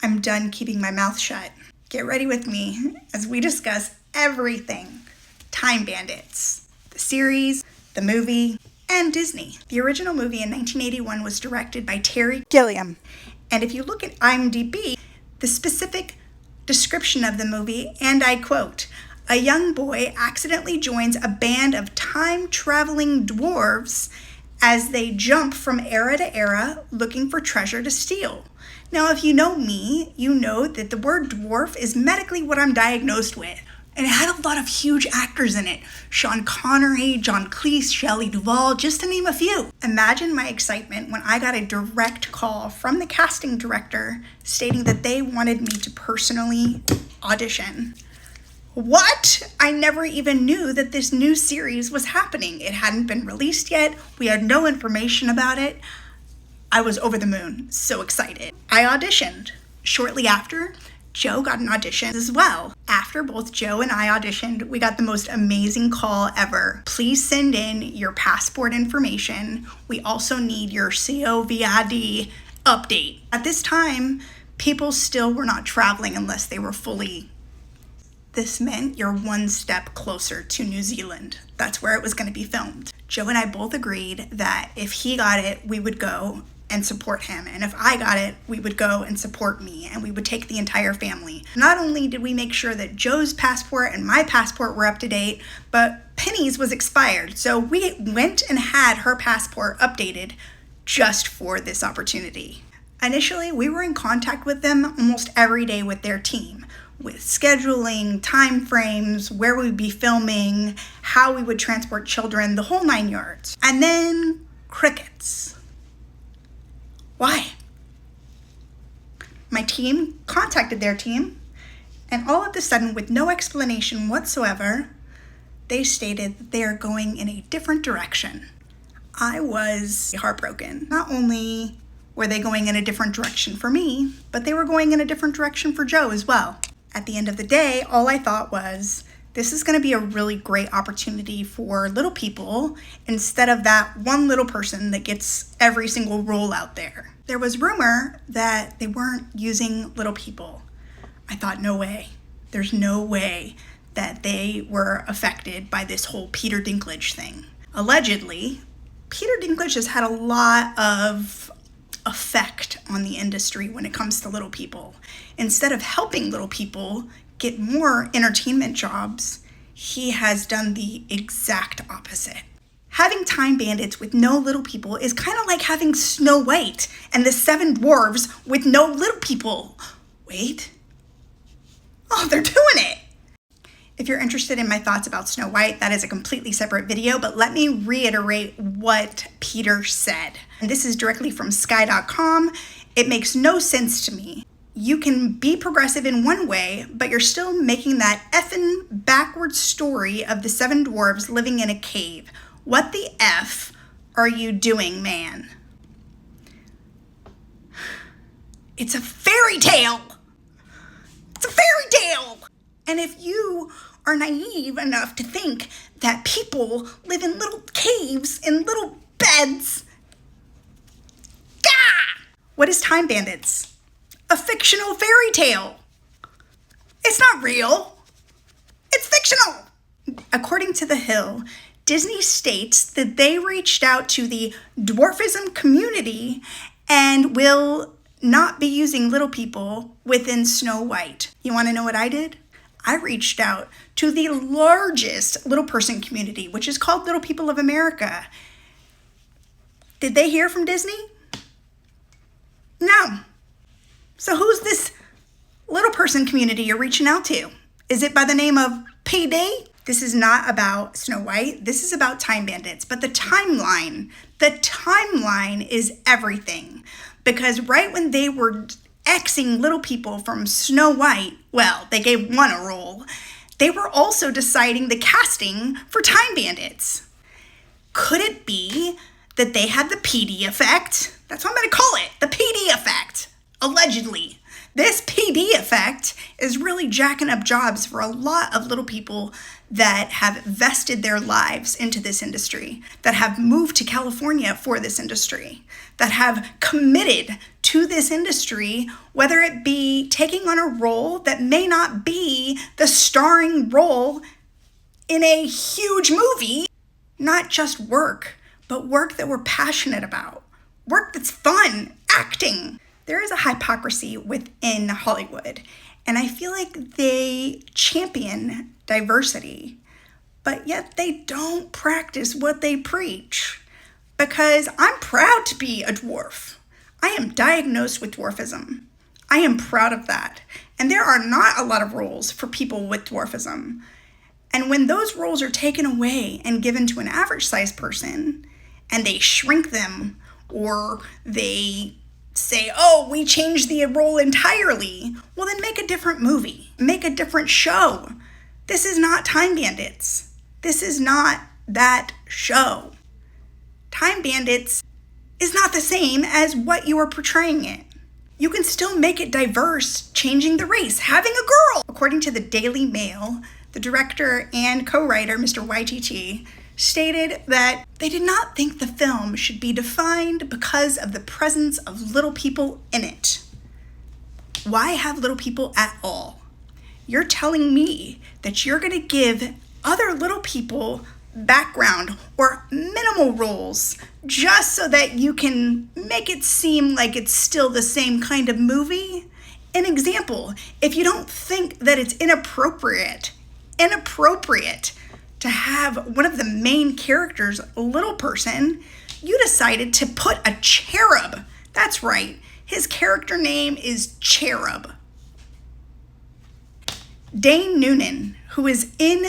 I'm done keeping my mouth shut. Get ready with me as we discuss everything Time Bandits, the series, the movie, and Disney. The original movie in 1981 was directed by Terry Gilliam. And if you look at IMDb, the specific description of the movie, and I quote, "A young boy accidentally joins a band of time-traveling dwarves as they jump from era to era looking for treasure to steal." Now, if you know me, you know that the word dwarf is medically what I'm diagnosed with. And it had a lot of huge actors in it. Sean Connery, John Cleese, Shelley Duvall, just to name a few. Imagine my excitement when I got a direct call from the casting director stating that they wanted me to personally audition. What? I never even knew that this new series was happening. It hadn't been released yet. We had no information about it. I was over the moon, so excited. I auditioned. Shortly after, Joe got an audition as well. After both Joe and I auditioned, we got the most amazing call ever. Please send in your passport information. We also need your COVID update. At this time, people still were not traveling unless they were fully. This meant you're one step closer to New Zealand. That's where it was going to be filmed. Joe and I both agreed that if he got it, we would go and support him. And if I got it, we would go and support me, and we would take the entire family. Not only did we make sure that Joe's passport and my passport were up to date, but Penny's was expired. So we went and had her passport updated just for this opportunity. Initially, we were in contact with them almost every day with their team, with scheduling, time frames, where we would be filming, how we would transport children, the whole 9 yards. And then crickets. Why? My team contacted their team, and all of a sudden, with no explanation whatsoever, they stated that they are going in a different direction. I was heartbroken. Not only were they going in a different direction for me, but they were going in a different direction for Joe as well. At the end of the day, all I thought was, this is going to be a really great opportunity for little people instead of that one little person that gets every single role out there. There was rumor that they weren't using little people. I thought, no way. There's no way that they were affected by this whole Peter Dinklage thing. Allegedly, Peter Dinklage has had a lot of effect on the industry when it comes to little people. Instead of helping little people get more entertainment jobs, he has done the exact opposite. Having Time Bandits with no little people is kind of like having Snow White and the 7 dwarves with no little people. Wait. Oh, they're doing it. If you're interested in my thoughts about Snow White, that is a completely separate video, but let me reiterate what Peter said. And this is directly from sky.com. It makes no sense to me. You can be progressive in one way, but you're still making that effing backwards story of the 7 dwarves living in a cave. What the F are you doing, man? It's a fairy tale. It's a fairy tale. And if you are naive enough to think that people live in little caves in little beds, gah! What is Time Bandits? A fictional fairy tale. It's not real. It's fictional. According to The Hill, Disney states that they reached out to the dwarfism community and will not be using little people within Snow White. You want to know what I did? I reached out to the largest little person community, which is called Little People of America. Did they hear from Disney? No. So who's this little person community you're reaching out to? Is it by the name of PD? This is not about Snow White. This is about Time Bandits. But the timeline is everything. Because right when they were Xing little people from Snow White, well, they gave one a role, they were also deciding the casting for Time Bandits. Could it be that they had the PD effect? That's what I'm going to call it, the PD effect. Allegedly. This PD effect is really jacking up jobs for a lot of little people that have vested their lives into this industry, that have moved to California for this industry, that have committed to this industry, whether it be taking on a role that may not be the starring role in a huge movie, not just work, but work that we're passionate about, work that's fun, acting. There is a hypocrisy within Hollywood, and I feel like they champion diversity, but yet they don't practice what they preach. Because I'm proud to be a dwarf. I am diagnosed with dwarfism. I am proud of that. And there are not a lot of roles for people with dwarfism. And when those roles are taken away and given to an average sized person, and they shrink them, or they say, oh, we changed the role entirely, well then make a different movie, make a different show. This is not Time Bandits. This is not that show. Time Bandits is not the same as what you are portraying it. You can still make it diverse, changing the race, having a girl. According to the Daily Mail, the director and co-writer, Mr. YTT, stated that they did not think the film should be defined because of the presence of little people in it. Why have little people at all? You're telling me that you're going to give other little people background or minimal roles just so that you can make it seem like it's still the same kind of movie? An example, if you don't think that it's inappropriate to have one of the main characters, a little person, you decided to put a cherub. That's right, his character name is Cherub. Dane Noonan, who is in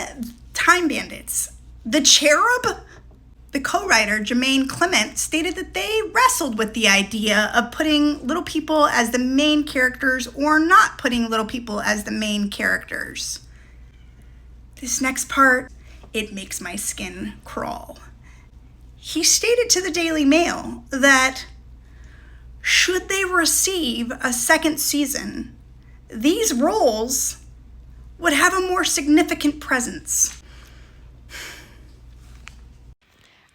Time Bandits, the cherub? The co-writer, Jermaine Clement, stated that they wrestled with the idea of putting little people as the main characters or not putting little people as the main characters. This next part, it makes my skin crawl. He stated to the Daily Mail that should they receive a second season, these roles would have a more significant presence.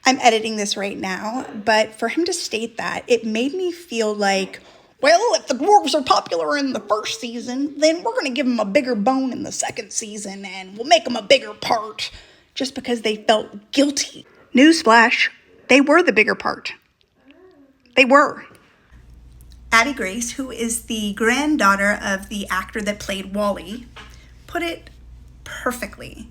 I'm editing this right now, but for him to state that, it made me feel like, well, if the dwarves are popular in the first season, then we're going to give them a bigger bone in the second season, and we'll make them a bigger part, just because they felt guilty. Newsflash, they were the bigger part. They were. Abby Grace, who is the granddaughter of the actor that played Wally, put it perfectly,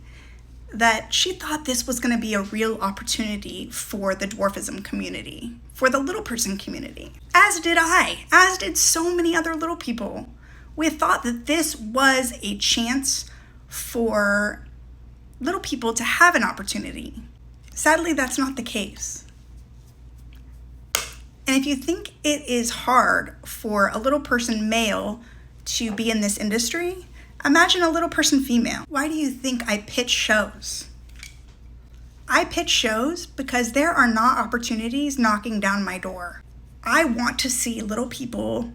that she thought this was going to be a real opportunity for the dwarfism community, for the little person community. As did I, as did so many other little people. We thought that this was a chance for little people to have an opportunity. Sadly, that's not the case. And if you think it is hard for a little person male to be in this industry, imagine a little person female. Why do you think I pitch shows? I pitch shows because there are not opportunities knocking down my door. I want to see little people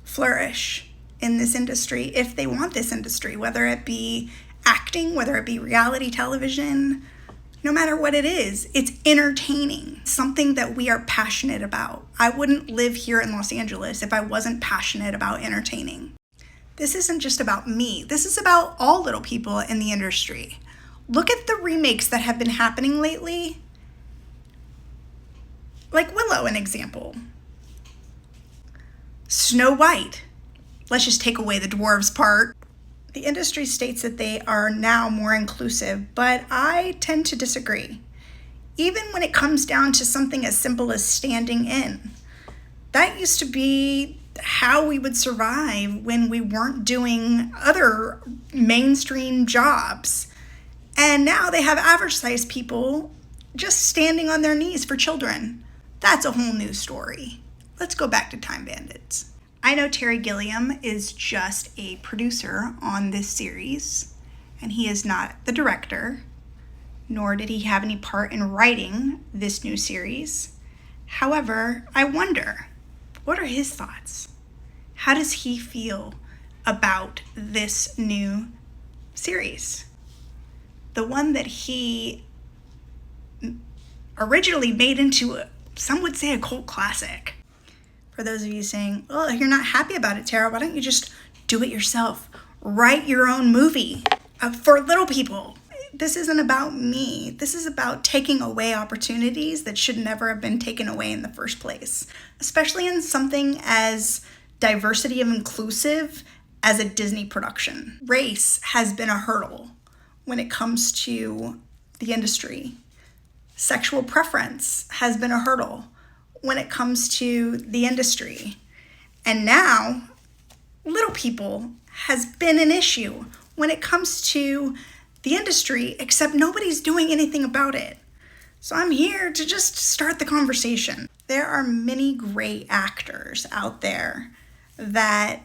flourish in this industry if they want this industry, whether it be acting, whether it be reality television, no matter what it is, it's entertaining, something that we are passionate about. I wouldn't live here in Los Angeles if I wasn't passionate about entertaining. This isn't just about me. This is about all little people in the industry. Look at the remakes that have been happening lately. Like Willow, an example. Snow White. Let's just take away the dwarves part. The industry states that they are now more inclusive, but I tend to disagree. Even when it comes down to something as simple as standing in. That used to be how we would survive when we weren't doing other mainstream jobs. And now they have average-sized people just standing on their knees for children. That's a whole new story. Let's go back to Time Bandits. I know Terry Gilliam is just a producer on this series, and he is not the director, nor did he have any part in writing this new series. However, I wonder, what are his thoughts? How does he feel about this new series? The one that he originally made into, some would say, a cult classic. For those of you saying, oh, you're not happy about it, Terra, why don't you just do it yourself? Write your own movie for little people. This isn't about me. This is about taking away opportunities that should never have been taken away in the first place, especially in something as diversity and inclusive as a Disney production. Race has been a hurdle when it comes to the industry. Sexual preference has been a hurdle when it comes to the industry. And now, little people has been an issue when it comes to the industry, except nobody's doing anything about it. So I'm here to just start the conversation. There are many great actors out there that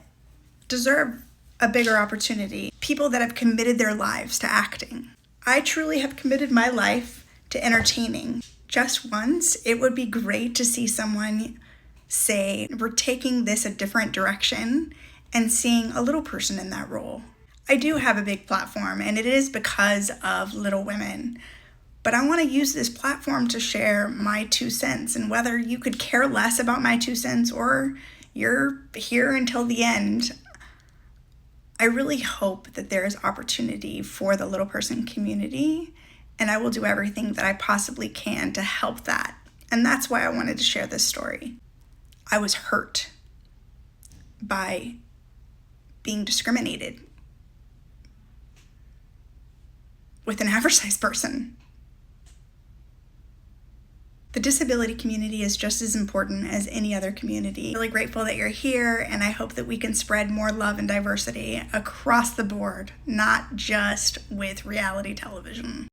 deserve a bigger opportunity. People that have committed their lives to acting. I truly have committed my life to entertaining. Just once, it would be great to see someone say, we're taking this a different direction and seeing a little person in that role. I do have a big platform, and it is because of Little Women. But I want to use this platform to share my 2 cents, and whether you could care less about my 2 cents or you're here until the end, I really hope that there is opportunity for the little person community, and I will do everything that I possibly can to help that. And that's why I wanted to share this story. I was hurt by being discriminated with an average size person. The disability community is just as important as any other community. I'm really grateful that you're here, and I hope that we can spread more love and diversity across the board, not just with reality television.